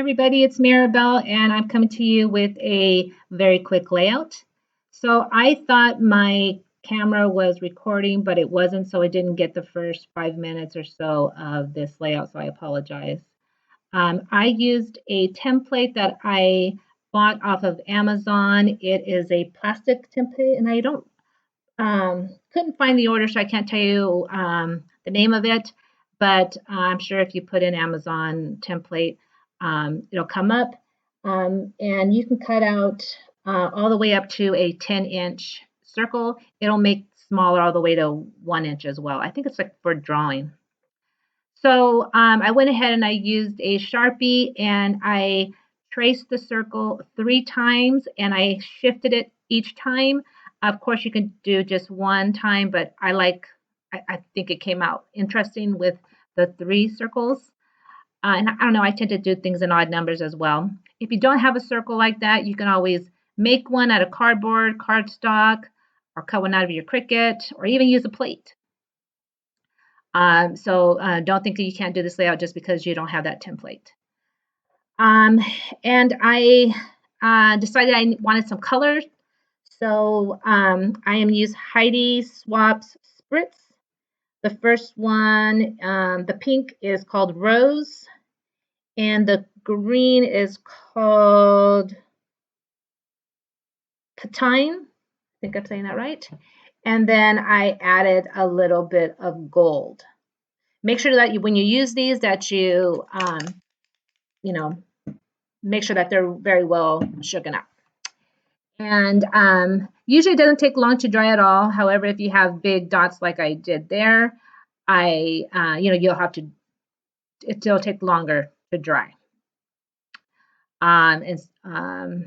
everybody, it's Maribelle, and I'm coming to you with a very quick layout. So I thought my camera was recording, but it wasn't, so I didn't get the first 5 minutes or so of this layout, so I apologize. I used a template that I bought off of Amazon. It is a plastic template, and I don't couldn't find the order, so I can't tell you the name of it, but I'm sure if you put in Amazon template, it'll come up. And you can cut out all the way up to a 10-inch circle. It'll make smaller all the way to 1 inch as well. I think it's like for drawing. So I went ahead and I used a Sharpie and I traced the circle 3 times and I shifted it each time. Of course, you can do just one time, but I think it came out interesting with the 3 circles. And I don't know, I tend to do things in odd numbers as well. If you don't have a circle like that, you can always make one out of cardboard, cardstock, or cut one out of your Cricut, or even use a plate. So don't think that you can't do this layout just because you don't have that template. Um, and I decided I wanted some colors. So I am use Heidi Swapp's Spritz. The first one, the pink is called Rose, and the green is called Katine. I think I'm saying that right. And then I added a little bit of gold. Make sure that when you use these that you know, make sure that they're very well shaken up. And usually it doesn't take long to dry at all. However, if you have big dots like I did there, you'll have to, it'll take longer to dry. So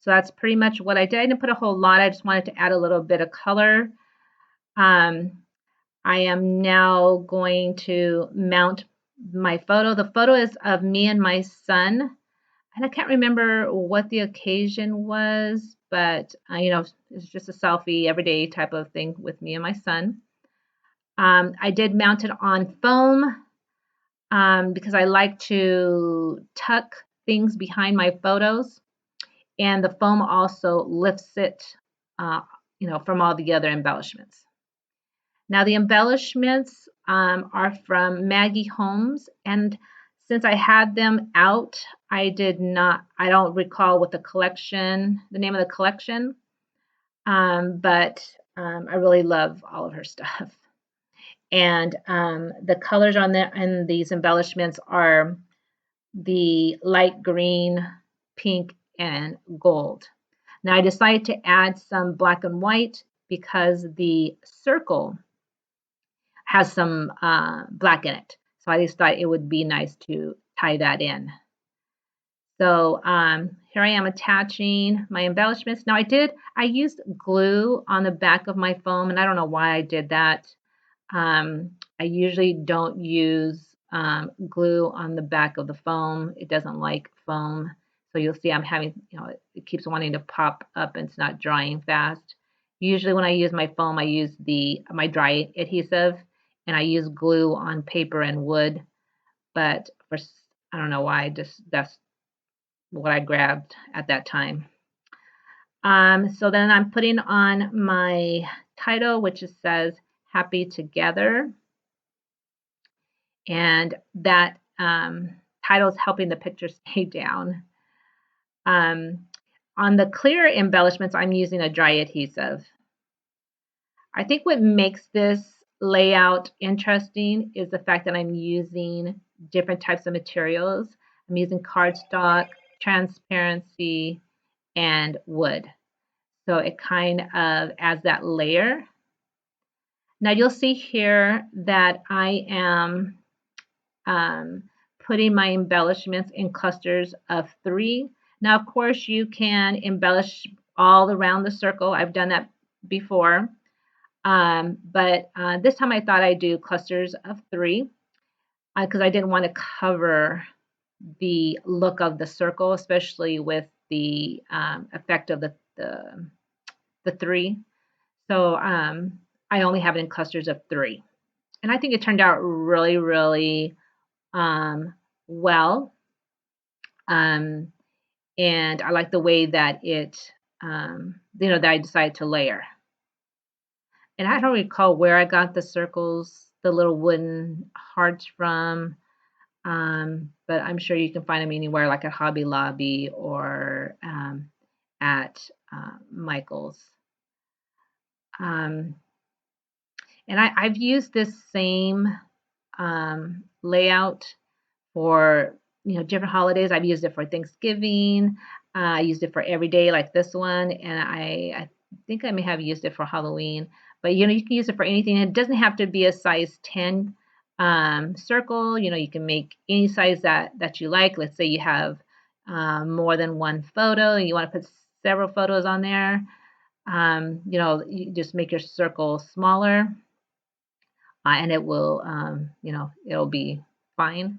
that's pretty much what I did. I didn't put a whole lot. I just wanted to add a little bit of color. I am now going to mount my photo. The photo is of me and my son. And I can't remember what the occasion was, but it's just a selfie, everyday type of thing with me and my son. I did mount it on foam because I like to tuck things behind my photos, and the foam also lifts it, from all the other embellishments. Now the embellishments are from Maggie Holmes, and since I had them out, I don't recall what the name of the collection, but I really love all of her stuff. And the colors on these embellishments are the light green, pink, and gold. Now I decided to add some black and white because the circle has some black in it. So I just thought it would be nice to tie that in. So here I am attaching my embellishments. Now I used glue on the back of my foam, and I don't know why I did that. I usually don't use glue on the back of the foam. It doesn't like foam. So you'll see I'm having, it keeps wanting to pop up and it's not drying fast. Usually when I use my foam, I use my dry adhesive, and I use glue on paper and wood. But I don't know why, that's what I grabbed at that time. So then I'm putting on my title, which says Happy Together. And that title is helping the picture stay down. On the clear embellishments, I'm using a dry adhesive. I think what makes this layout interesting is the fact that I'm using different types of materials. I'm using cardstock, transparency, and wood. So it kind of adds that layer. Now you'll see here that I am putting my embellishments in clusters of 3. Now, of course, you can embellish all around the circle. I've done that before. But this time I thought I'd do clusters of 3 because I didn't want to cover the look of the circle, especially with the effect of the 3. So I only have it in clusters of 3. And I think it turned out really, really well. Um, and I like the way that that I decided to layer. And I don't recall where I got the circles, the little wooden hearts from, but I'm sure you can find them anywhere, like at Hobby Lobby or at Michael's. Um, and I've used this same layout for different holidays. I've used it for Thanksgiving. I used it for every day, like this one, and I think I may have used it for Halloween. But you can use it for anything. It doesn't have to be a size 10 circle. You can make any size that you like. Let's say you have more than one photo, and you want to put several photos on there. You just make your circle smaller, and it will, it'll be fine.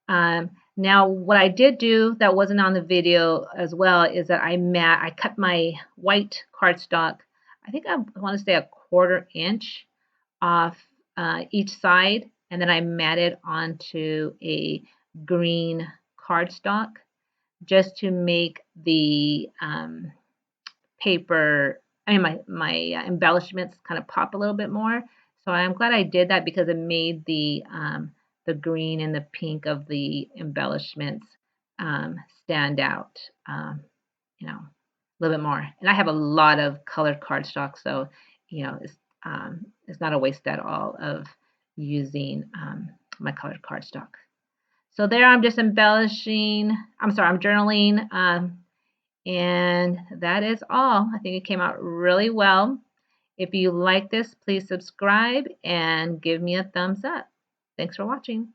Now, what I did do that wasn't on the video as well is that I cut my white cardstock. I think I want to say a 1/4 inch off each side, and then I matted onto a green cardstock just to make the paper, I mean my embellishments kind of pop a little bit more. So I'm glad I did that because it made the green and the pink of the embellishments stand out, a little bit more. And I have a lot of colored cardstock, so it's not a waste at all of using my colored cardstock. So there I'm just embellishing. I'm sorry, I'm journaling. And that is all. I think it came out really well. If you like this, please subscribe and give me a thumbs up. Thanks for watching.